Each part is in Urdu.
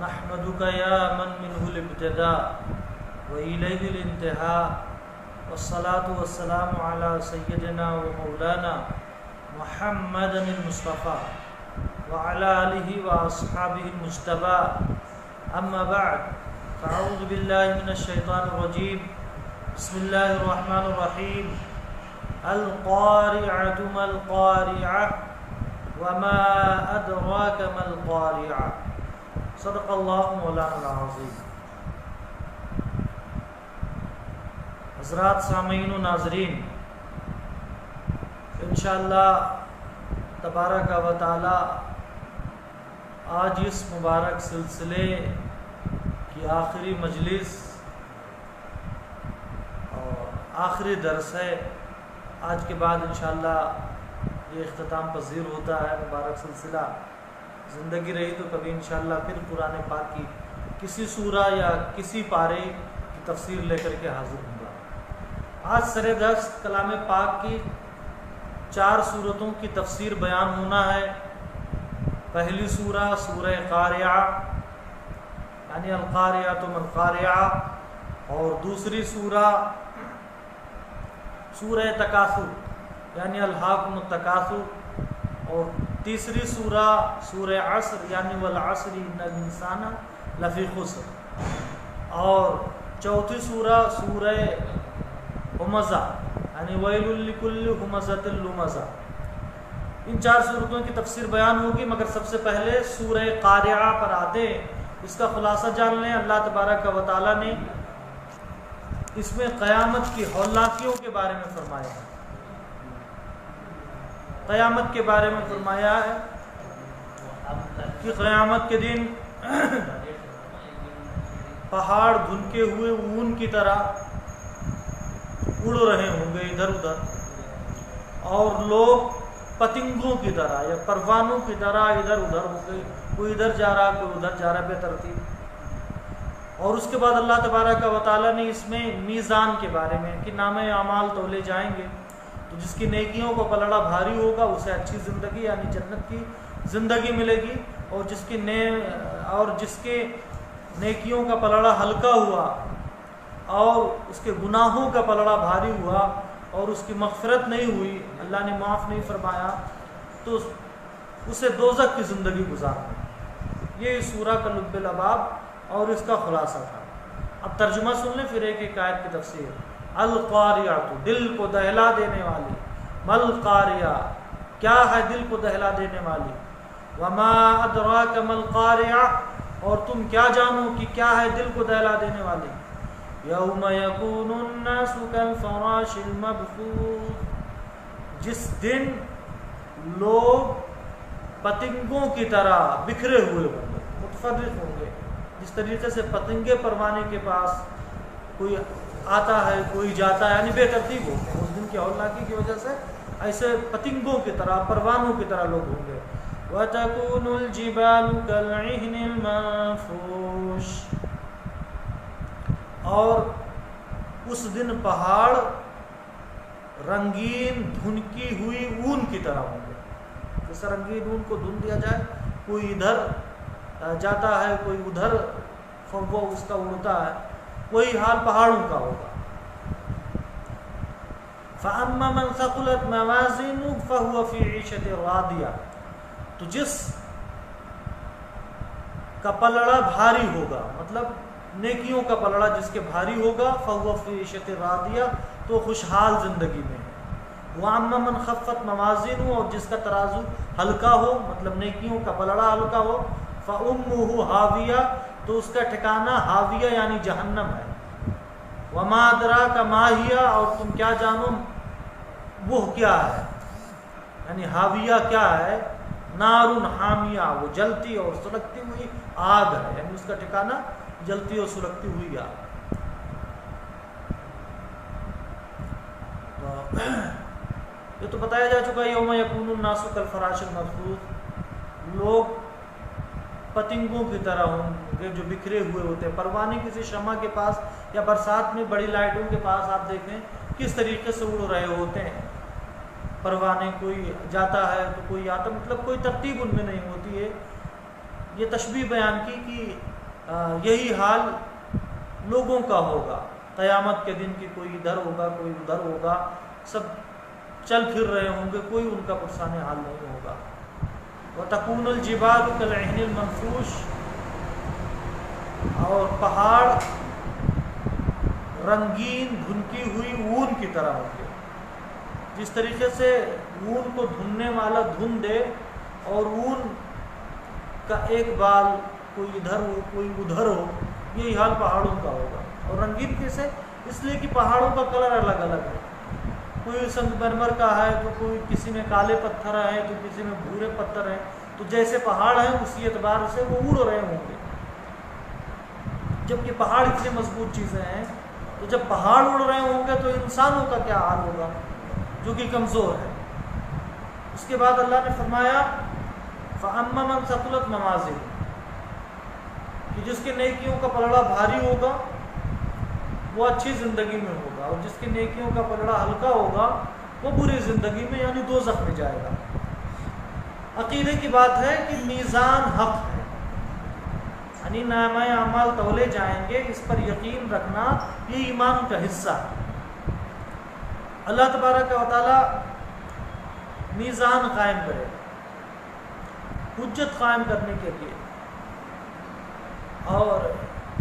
نحمدك يا من منه الابتداء وإليه الانتهاء والصلاة والسلام على سيدنا ومولانا محمد المصطفى وعلى آله وأصحابه المجتبى أما بعد فأعوذ بالله من الشيطان الرجيم بسم الله الرحمن الرحيم القارعة ما القارعة وما أدراك ما القارعة صدق اللہ مولانا العظیم۔ حضرات سامعین و ناظرین، انشاءاللہ تبارک و تعالی آج اس مبارک سلسلے کی آخری مجلس اور آخری درس ہے۔ آج کے بعد انشاءاللہ یہ اختتام پذیر ہوتا ہے مبارک سلسلہ۔ زندگی رہی تو کبھی انشاءاللہ پھر قرآن پاک کی کسی سورہ یا کسی پارے کی تفسیر لے کر کے حاضر ہوں گا۔ آج سر درس کلام پاک کی 4 سورتوں کی تفسیر بیان ہونا ہے۔ پہلی سورہ سورہ قاریعہ یعنی القاریعۃ ما القاریعہ، اور دوسری سورہ سورہ تکاثر یعنی الہاکم التکاثر، اور تیسری سورہ سورہ عصر یعنی والعصر ان الانسان لفی خسر، اور چوتھی سورہ سورہ ہمزہ یعنی ویل لکل ہمزۃ لمزہ۔ ان 4 سورتوں کی تفسیر بیان ہوگی، مگر سب سے پہلے سورہ قاریعہ پر آتے ہیں، اس کا خلاصہ جان لیں۔ اللہ تبارک و تعالی نے اس میں قیامت کی ہولناکیوں کے بارے میں فرمایا ہے۔ قیامت کے بارے میں فرمایا ہے کہ قیامت کے دن پہاڑ دھنکے ہوئے اون کی طرح اڑ رہے ہوں گے ادھر ادھر، اور لوگ پتنگوں کی طرح یا پروانوں کی طرح ادھر ادھر ہوں گے، کوئی ادھر جا رہا کوئی ادھر جا رہا بے ترتیب۔ اور اس کے بعد اللہ تبارک و تعالیٰ نے اس میں میزان کے بارے میں کہ نامہ اعمال تولے جائیں گے، تو جس کی نیکیوں کو پلڑا بھاری ہوگا اسے اچھی زندگی یعنی جنت کی زندگی ملے گی، اور جس کے نیکیوں کا پلڑا ہلکا ہوا اور اس کے گناہوں کا پلڑا بھاری ہوا اور اس کی مغفرت نہیں ہوئی، اللہ نے معاف نہیں فرمایا، تو اسے دوزخ کی زندگی گزارنا۔ یہ سورہ کا لب لباب اور اس کا خلاصہ تھا۔ اب ترجمہ سن لیں، پھر ایک ایک آیت کی تفسیر۔ القاریعۃ دل کو دہلا دینے والی، مل قاریہ کیا ہے دل کو دہلا دینے والی، وما ادراک مل قاریہ اور تم کیا جانو کہ کیا ہے دل کو دہلا دینے والی۔ یوم یکون الناس کالفراش المبثوث، جس دن لوگ پتنگوں کی طرح بکھرے ہوئے ہوں گے، متفرق ہوں گے۔ جس طریقے سے پتنگے پروانے کے پاس کوئی آتا ہے کوئی جاتا ہے یعنی بے ترتیب ہوتے ہیں اس دن کی ہولناکی کی وجہ سے، ایسے پتنگوں کی طرح پروانوں کی طرح لوگ ہوں گے۔ وَتَكُونُ الْجِبَالُ كَالْعِهْنِ الْمَنفُوشِ، اور اس دن پہاڑ رنگین دھنکی ہوئی اون کی طرح ہوں گے۔ جیسے رنگین اون کو دھن دیا جائے، کوئی ادھر جاتا ہے کوئی ادھر فوہ اس کا اڑتا ہے، وہی حال پہاڑوں کا ہوگا۔ فَأَمَّا مَنْ ثَقُلَتْ مَوَازِينُهُ فَهُوَ فِي عِيشَةٍ رَاضِيَةٍ، تو جس کا پلڑا بھاری ہوگا، مطلب نیکیوں کا پلڑا جس کے بھاری ہوگا، فَهُوَ فِي عِيشَةٍ رَاضِيَةٍ، تو خوشحال زندگی میں ہے۔ وَأَمَّا مَنْ خَفَّتْ مَوَازِينُهُ، اور جس کا ترازو ہلکا ہو، مطلب نیکیوں کا پلڑا ہلکا ہو، فَأُمُّهُ هَاوِيَةٌ، تو اس کا ٹھکانہ ہاویہ یعنی جہنم ہے۔ وَمَا أَدْرَاكَ مَا هِيَ، اور تم کیا جانو وہ کیا ہے، یعنی ہاویہ کیا ہے، نار حامیہ، وہ جلتی اور سلگتی ہوئی آگ ہے، یعنی اس کا ٹھکانہ جلتی اور سلگتی ہوئی آگ۔ یہ تو بتایا جا چکا ہے، یوم یکون الناس کالفراش المبثوث، لوگ پتنگوں کی طرح ہوں گے جو بکھرے ہوئے ہوتے ہیں۔ پروانے کسی شمع کے پاس یا برسات میں بڑی لائٹوں کے پاس آپ دیکھیں کس طریقے سے اڑ رہے ہوتے ہیں پروانے، کوئی جاتا ہے تو کوئی آتا، مطلب کوئی ترتیب ان میں نہیں ہوتی ہے، یہ تشبیہ بیان کی کہ یہی حال لوگوں کا ہوگا قیامت کے دن کی، کوئی ادھر ہوگا کوئی ادھر ہوگا، سب چل پھر رہے ہوں گے، کوئی ان کا پرسان حال نہیں ہوگا۔ وَتَكُونُ الْجِبَالُ كَالْعِهْنِ الْمَنْفُوشِ، اور پہاڑ رنگین دھنکی ہوئی اون کی طرح ہوں گے۔ جس طریقے سے اون کو دھننے والا دھن دے اور اون کا ایک بال کوئی ادھر ہو کوئی ادھر ہو، یہی حال پہاڑوں کا ہوگا۔ اور رنگین کیسے؟ اس لیے کہ پہاڑوں کا کلر الگ الگ ہے، کوئی سنگ مرمر کا ہے تو کوئی کسی میں کالے پتھر ہیں تو کسی میں بھورے پتھر ہیں، تو جیسے پہاڑ ہیں اسی اعتبار سے وہ اڑ رہے ہوں گے۔ جبکہ پہاڑ اتنی مضبوط چیزیں ہیں، تو جب پہاڑ اڑ رہے ہوں گے تو انسانوں کا کیا حال ہوگا جو کہ کمزور ہے۔ اس کے بعد اللہ نے فرمایا فَأَمَّا مَنْ ثَقُلَتْ مَوَازِينُهُ، کہ جس کے نیکیوں کا پلڑا بھاری ہوگا وہ اچھی زندگی میں ہوگا، اور جس کی نیکیوں کا پلڑا ہلکا ہوگا وہ بری زندگی میں یعنی دوزخ میں جائے گا۔ عقیدے کی بات ہے کہ میزان حق ہے، یعنی نامہ اعمال تولے جائیں گے، اس پر یقین رکھنا یہ ایمان کا حصہ ہے۔ اللہ تبارک و تعالی میزان قائم کرے حجت قائم کرنے کے لیے، اور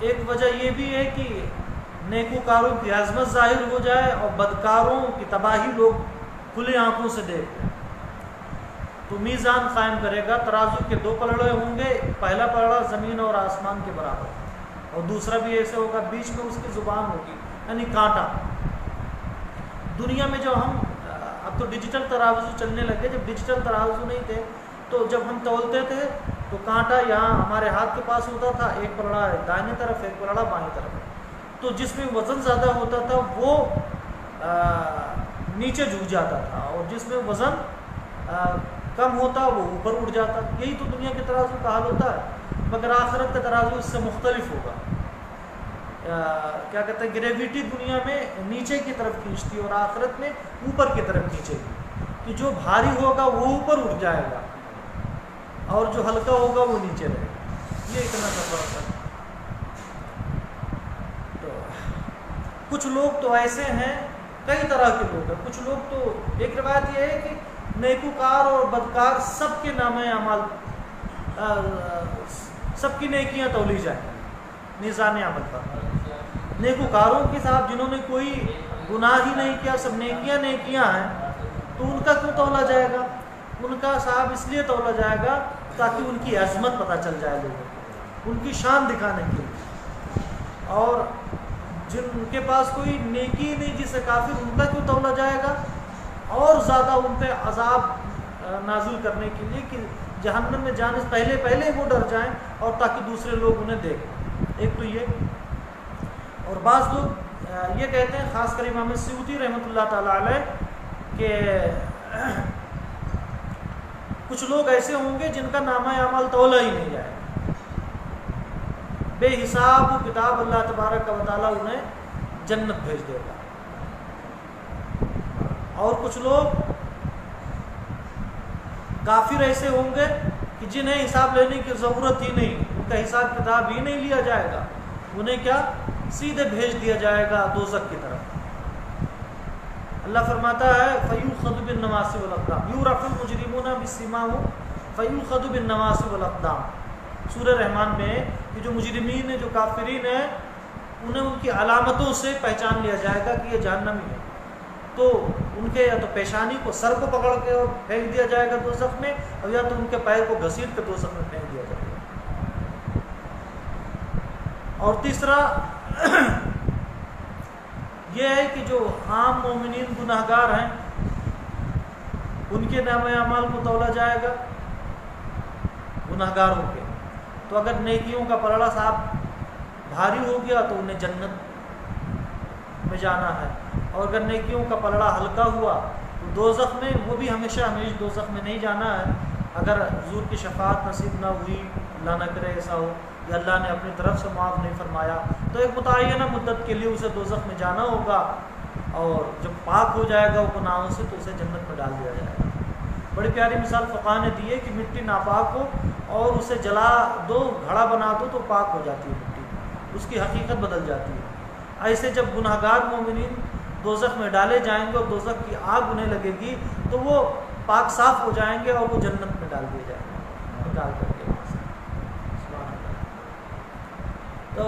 ایک وجہ یہ بھی ہے کہ نیکوکاروں کی عظمت ظاہر ہو جائے اور بدکاروں کی تباہی لوگ کھلی آنکھوں سے دیکھیں۔ تو میزان قائم کرے گا، ترازو کے دو پلڑے ہوں گے، پہلا پلڑا زمین اور آسمان کے برابر، اور دوسرا بھی ایسے ہوگا بیچ میں اس کی زبان ہوگی یعنی کانٹا۔ دنیا میں جو ہم اب تو ڈیجیٹل ترازو چلنے لگے، جب ڈیجیٹل ترازو نہیں تھے تو جب ہم تولتے تھے تو کانٹا یہاں ہمارے ہاتھ کے پاس ہوتا تھا، ایک پلڑا دائنی طرف ایک پلڑا بائیں طرف، تو جس میں وزن زیادہ ہوتا تھا وہ نیچے جھک جاتا تھا، اور جس میں وزن کم ہوتا وہ اوپر اٹھ جاتا۔ یہی تو دنیا کے ترازو کا حال ہوتا ہے، مگر آخرت کا ترازو اس سے مختلف ہوگا۔ کیا کہتے ہیں، گریویٹی دنیا میں نیچے کی طرف کھینچتی ہے اور آخرت میں اوپر کی طرف کھینچے گی، کہ جو بھاری ہوگا وہ اوپر اٹھ جائے گا اور جو ہلکا ہوگا وہ نیچے رہے گا۔ یہ اتنا سا فرق ہے۔ تو کچھ لوگ تو ایسے ہیں، کئی طرح کے لوگ ہیں۔ کچھ لوگ تو ایک روایت یہ ہے کہ نیکوکار اور بدکار سب کے نامہ اعمال سب کی نیکیاں تولی جائیں میزان عمل پر۔ نیکوکاروں کے ساتھ جنہوں نے کوئی گناہ ہی نہیں کیا، سب نیکیاں ہیں، تو ان کا کیوں تولا جائے گا؟ ان کا صاحب اس لیے تولا جائے گا تاکہ ان کی عظمت پتہ چل جائے لوگوں کو، ان کی شان دکھانے کے لیے۔ اور جن کے پاس کوئی نیکی نہیں، جسے کافر، ان کا کیوں تولا جائے گا؟ اور زیادہ ان پہ عذاب نازل کرنے کے لیے کہ جہنم میں جانے سے پہلے وہ ڈر جائیں، اور تاکہ دوسرے لوگ انہیں دیکھیں۔ ایک تو یہ، اور بعض لوگ یہ کہتے ہیں، خاص کر امام سیوطی رحمۃ اللہ تعالیٰ علیہ، کہ کچھ لوگ ایسے ہوں گے جن کا نامہ اعمال تولا ہی نہیں جائے، بے حساب کتاب اللہ تبارک و تعالیٰ انہیں جنت بھیج دے گا۔ اور کچھ لوگ کافر ایسے ہوں گے کہ جنہیں حساب لینے کی ضرورت ہی نہیں، ان کا حساب کتاب ہی نہیں لیا جائے گا، انہیں کیا سیدھے بھیج دیا جائے گا دوزخ کی طرف۔ اللہ فرماتا ہے فَيُؤْخَذُ بِالنَّوَاصِي وَالْأَقْدَامِ يُعْرَفُ الْمُجْرِمُونَ بِسِيمَاهُمْ فَيُؤْخَذُ بِالنَّوَاصِي وَالْأَقْدَامِ۔ سورہ رحمان میں کہ جو مجرمین ہیں، جو کافرین ہیں، انہیں ان کی علامتوں سے پہچان لیا جائے گا کہ یہ جہنمی ہے، تو ان کے یا تو پیشانی کو، سر کو پکڑ کے اور پھینک دیا جائے گا دوزخ میں، اور یا تو ان کے پیر کو گھسیٹ کے دوزخ میں پھینک دیا جائے گا۔ اور تیسرا یہ ہے کہ جو عام مومنین گناہگار ہیں، ان کے نامہ اعمال کو تولا جائے گا گناہگاروں کے، تو اگر نیکیوں کا پلڑا صاحب بھاری ہو گیا تو انہیں جنت میں جانا ہے، اور اگر نیکیوں کا پلڑا ہلکا ہوا تو دوزخ میں، وہ بھی ہمیشہ دوزخ میں نہیں جانا ہے۔ اگر حضور کی شفاعت نصیب نہ ہوئی، اللہ نہ کرے ایسا ہو، یا اللہ نے اپنی طرف سے معاف نہیں فرمایا، تو ایک متعینہ مدت کے لیے اسے دوزخ میں جانا ہوگا، اور جب پاک ہو جائے گا وہ گناہوں سے تو اسے جنت میں ڈال دیا جائے گا۔ بڑی پیاری مثال فقہ نے دی ہے کہ مٹی ناپاک ہو اور اسے جلا دو، گھڑا بنا دو، تو پاک ہو جاتی ہے مٹی، اس کی حقیقت بدل جاتی ہے۔ ایسے جب گناہگار مومنین دوزخ میں ڈالے جائیں گے اور دوزخ کی آگ انہیں لگے گی تو وہ پاک صاف ہو جائیں گے اور وہ جنت میں ڈال دیے جائیں گے، نکال کر کے وہاں سے۔ سبحان اللہ۔ تو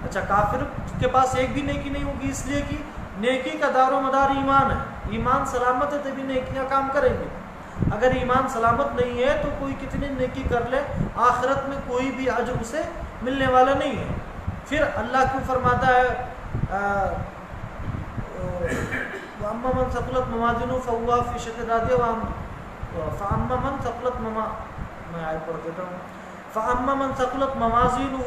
اچھا، کافر کے پاس ایک بھی نیکی نہیں ہوگی، اس لیے کہ نیکی کا دار و مدار ایمان ہے، ایمان سلامت ہے تبھی نیکیاں کام کریں گے۔ اگر ایمان سلامت نہیں ہے تو کوئی کتنی نیکی کر لے، آخرت میں کوئی بھی اجر اسے ملنے والا نہیں ہے۔ پھر اللہ کیوں فرماتا ہے وَأَمَّا مَنْ ثَقُلَتْ مَوَازِينُهُ فَهُوَ فِي عِيشَةٍ رَاضِيَةٍ فَأَمَّا مَنْ ثَقُلَتْ میں آیت پڑھ دیتا ہوں، فَأَمَّا مَنْ ثَقُلَتْ مَوَازِينُهُ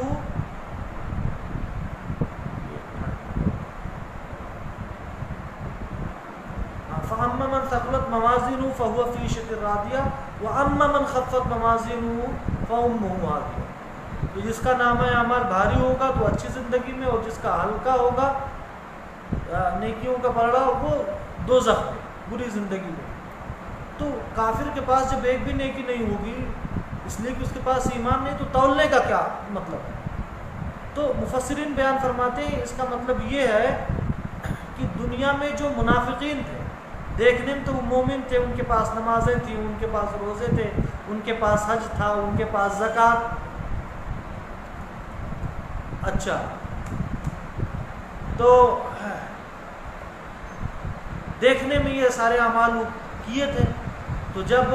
فَأَمَّا مَنْ ثَقُلَتْ مَوَازِينُهُ فَهُوَ فِي عِيشَةٍ رَاضِيَةٍ وَأَمَّا مَنْ خَفَّتْ مَوَازِينُهُ فَأُمُّهُ هَاوِيَةٌ۔ تو جس کا نامہ اعمال بھاری ہوگا تو اچھی زندگی میں، اور جس کا ہلکا ہوگا نیکیوں کا پلڑا وہ دوزخ میں، بری زندگی میں۔ تو کافر کے پاس جب ایک بھی نیکی نہیں ہوگی، اس لیے کہ اس کے پاس ایمان نہیں، تو تولنے کا کیا مطلب ہے؟ تو مفسرین بیان فرماتے ہیں اس کا مطلب یہ ہے کہ دنیا میں جو منافقین تھے، دیکھنے میں تو وہ مومن تھے، ان کے پاس نمازیں تھیں، ان کے پاس روزے تھے، ان کے پاس حج تھا، ان کے پاس زکوٰۃ۔ اچھا، تو دیکھنے میں یہ سارے اعمال کیے تھے، تو جب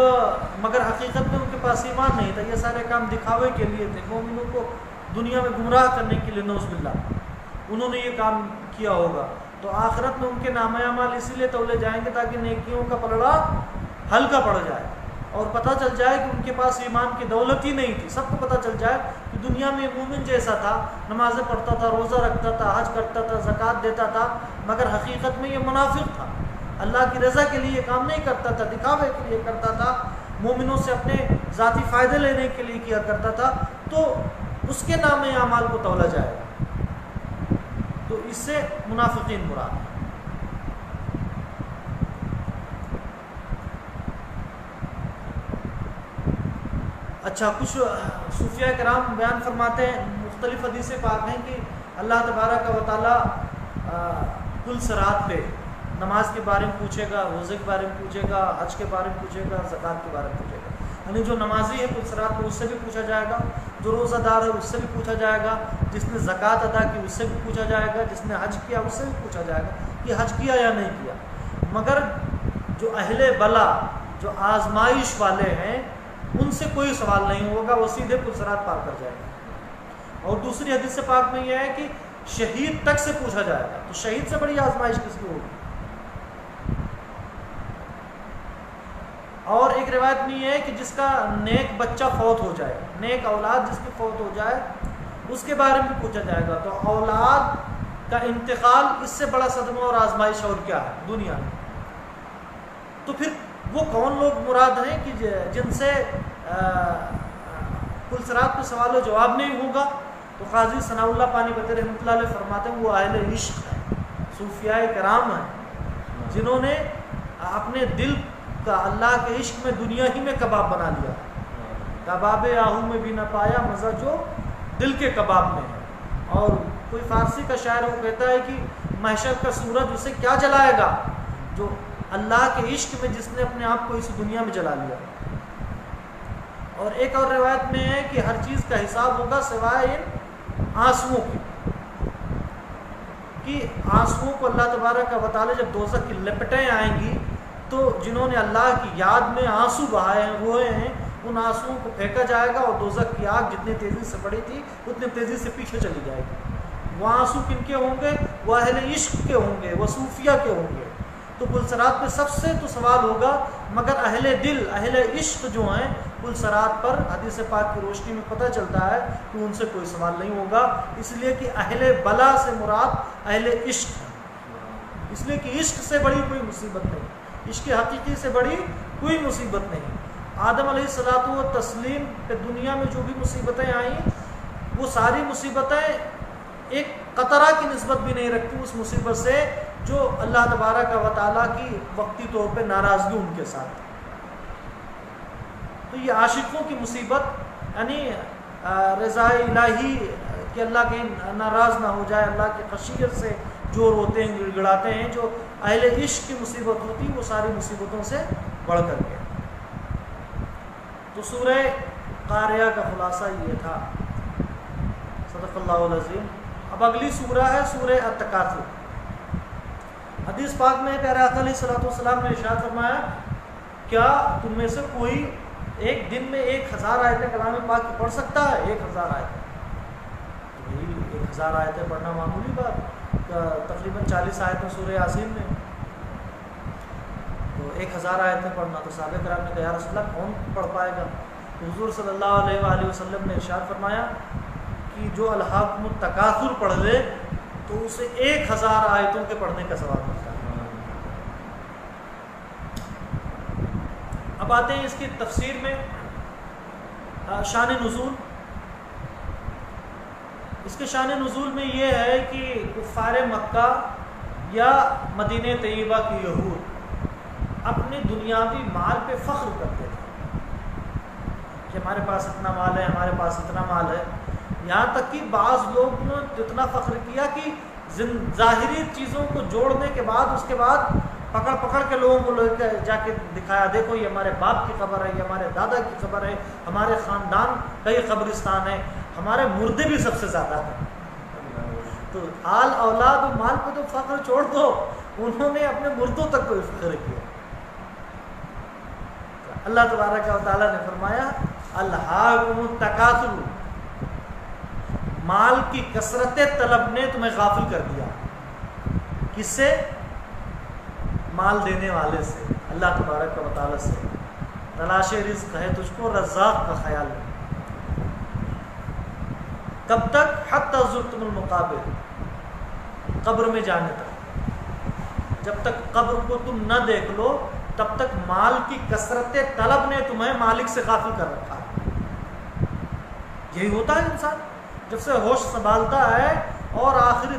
مگر حقیقت میں ان کے پاس ایمان نہیں تھا، یہ سارے کام دکھاوے کے لیے تھے، مومنوں کو دنیا میں گمراہ کرنے کے لیے، نعوذ باللہ انہوں نے یہ کام کیا ہوگا۔ تو آخرت میں ان کے نامہ اعمال اسی لیے تولے جائیں گے تاکہ نیکیوں کا پلڑا ہلکا پڑ جائے، اور پتہ چل جائے کہ ان کے پاس ایمان کی دولت ہی نہیں تھی۔ سب کو پتہ چل جائے کہ دنیا میں مومن جیسا تھا، نمازیں پڑھتا تھا، روزہ رکھتا تھا، حج کرتا تھا، زکوٰۃ دیتا تھا، مگر حقیقت میں یہ منافق تھا، اللہ کی رضا کے لیے کام نہیں کرتا تھا، دکھاوے کے لیے کرتا تھا، مومنوں سے اپنے ذاتی فائدے لینے کے لیے کیا کرتا تھا، تو اس کے نام اعمال کو تولا جائے گا۔ تو اس سے منافقین مراد ہے۔ اچھا، کچھ صوفیہ کرام بیان فرماتے ہیں، مختلف حدیث پاک ہیں کہ اللہ تبارک و تعالی کل صراط پہ نماز کے بارے میں پوچھے گا، روزے کے بارے میں پوچھے گا، حج کے بارے میں پوچھے گا، زکوٰۃ کے بارے میں پوچھے گا۔ یعنی جو نمازی ہے کل صراط پہ اس سے بھی پوچھا جائے گا، جو روزہ دار ہے اس سے بھی پوچھا جائے گا، جس نے زکوٰۃ ادا کی اس سے بھی پوچھا جائے گا، جس نے حج کیا اس سے بھی پوچھا جائے گا کہ حج کیا یا نہیں کیا۔ مگر جو اہل بلا، جو آزمائش والے ہیں، ان سے کوئی سوال نہیں ہوگا، وہ سیدھے پل صراط پار کر جائے گا۔ اور دوسری حدیث پاک میں یہ ہے کہ شہید تک سے پوچھا جائے گا، تو شہید سے بڑی آزمائش کس کی ہوگی؟ اور ایک روایت میں یہ ہے کہ جس کا نیک بچہ فوت ہو جائے، نیک اولاد جس کی فوت ہو جائے، اس کے بارے میں پوچھا جائے گا۔ تو اولاد کا انتقال اس سے بڑا صدمہ اور آزمائش اور کیا ہے دنیا میں؟ تو پھر وہ کون لوگ مراد ہیں کہ جن سے پل صراط پہ سوال و جواب نہیں ہوگا؟ تو قاضی ثناء اللہ پانی پتی رحمۃ اللہ علیہ فرماتے ہیں وہ اہل عشق ہیں، صوفیاء کرام ہیں، جنہوں نے اپنے دل کا اللہ کے عشق میں دنیا ہی میں کباب بنا لیا۔ کباب آہو میں بھی نہ پایا مزہ جو دل کے کباب میں ہے۔ اور کوئی فارسی کا شاعر وہ کہتا ہے کہ محشر کا سورج اسے کیا جلائے گا جو اللہ کے عشق میں جس نے اپنے آپ کو اس دنیا میں جلا لیا۔ اور ایک اور روایت میں ہے کہ ہر چیز کا حساب ہوگا سوائے ان آنسوؤں کے، کہ آنسوؤں کو اللہ تبارک و تعالی جب دوزخ کی لپٹیں آئیں گی تو جنہوں نے اللہ کی یاد میں آنسو بہائے ہیں، روئے ہیں، ان آنسوؤں کو پھینکا جائے گا اور دوزخ کی آگ جتنی تیزی سے بڑھی تھی اتنی تیزی سے پیچھے چلی جائے گی۔ وہ آنسو کن کے ہوں گے؟ وہ اہل عشق کے ہوں گے، وہ صوفیہ کے ہوں گے۔ تو پل صراط پہ سب سے تو سوال ہوگا، مگر اہل دل، اہل عشق جو ہیں پل صراط پر حدیث پاک کی روشنی میں پتہ چلتا ہے کہ ان سے کوئی سوال نہیں ہوگا، اس لیے کہ اہل بلا سے مراد اہل عشق ہے۔ اس لیے کہ عشق سے بڑی کوئی مصیبت نہیں، عشق حقیقی سے بڑی کوئی مصیبت نہیں۔ آدم علیہ الصلوۃ والتسلیم پہ دنیا میں جو بھی مصیبتیں آئیں وہ ساری مصیبتیں ایک قطرہ کی نسبت بھی نہیں رکھتی اس مصیبت سے جو اللہ تبارک و تعالیٰ کی وقتی طور پہ ناراضگی ان کے ساتھ۔ تو یہ عاشقوں کی مصیبت یعنی رضا الہی کہ اللہ کے ناراض نہ ہو جائے، اللہ کی خشیت سے جو روتے ہیں گڑ گڑاتے ہیں، جو اہل عشق کی مصیبت ہوتی وہ ساری مصیبتوں سے بڑھ کر کے۔ تو سورہ قاریہ کا خلاصہ یہ تھا۔ صدق اللہ العظیم۔ اب اگلی سورہ ہے سورہ التکاثر۔ حدیث پاک میں پیارے آقا علیہ الصلوۃ والسلام نے ارشاد فرمایا، کیا تم میں سے کوئی ایک دن میں 1000 آیتیں کلام پاک کی پڑھ سکتا ہے؟ 1000 آیتیں، تو یہی 1000 آیتیں پڑھنا معمولی بات، تقریباً 40 آیتیں سورہ یاسین میں، تو 1000 آیتیں پڑھنا، تو صحابہ کرام نے کہا یا رسول اللہ کون پڑھ پائے گا؟ تو حضور صلی اللہ علیہ وآلہ وسلم نے ارشاد فرمایا کہ جو الہاکم التکاثر پڑھ لے تو اسے 1000 آیتوں کے پڑھنے کا ثواب ملتا ہے۔ اب آتے ہیں اس کی تفسیر میں۔ شان نزول، اس کے شان نزول میں یہ ہے کہ کفار مکہ یا مدینہ طیبہ کی یہود اپنے دنیاوی مال پہ فخر کرتے تھے کہ ہمارے پاس اتنا مال ہے، ہمارے پاس اتنا مال ہے، یہاں تک کہ بعض لوگ نے اتنا فخر کیا کہ ظاہری چیزوں کو جوڑنے کے بعد اس کے بعد پکڑ پکڑ کے لوگوں کو لے کے جا کے دکھایا، دیکھو یہ ہمارے باپ کی قبر ہے، یہ ہمارے دادا کی قبر ہے، ہمارے خاندان کا یہ قبرستان ہے، ہمارے مردے بھی سب سے زیادہ ہیں۔ تو آل اولاد و مال پہ تو فخر چھوڑ دو، انہوں نے اپنے مردوں تک کوئی فخر کیا۔ اللہ تبارک و تعالیٰ نے فرمایا الہاکم التکاثر، مال کی کثرت طلب نے تمہیں غافل کر دیا۔ کس سے؟ مال دینے والے سے، اللہ تبارک و تعالیٰ سے۔ تلاش رزق ہے تجھ کو، رزاق کا خیال ہے۔ کب تک؟ حتی زرتم المقابر، قبر میں جانے تک۔ جب تک قبر کو تم نہ دیکھ لو تب تک مال کی کثرت طلب نے تمہیں مالک سے غافل کر رکھا ہے۔ یہی ہوتا ہے انسان جب سے ہوش سنبھالتا ہے اور آخری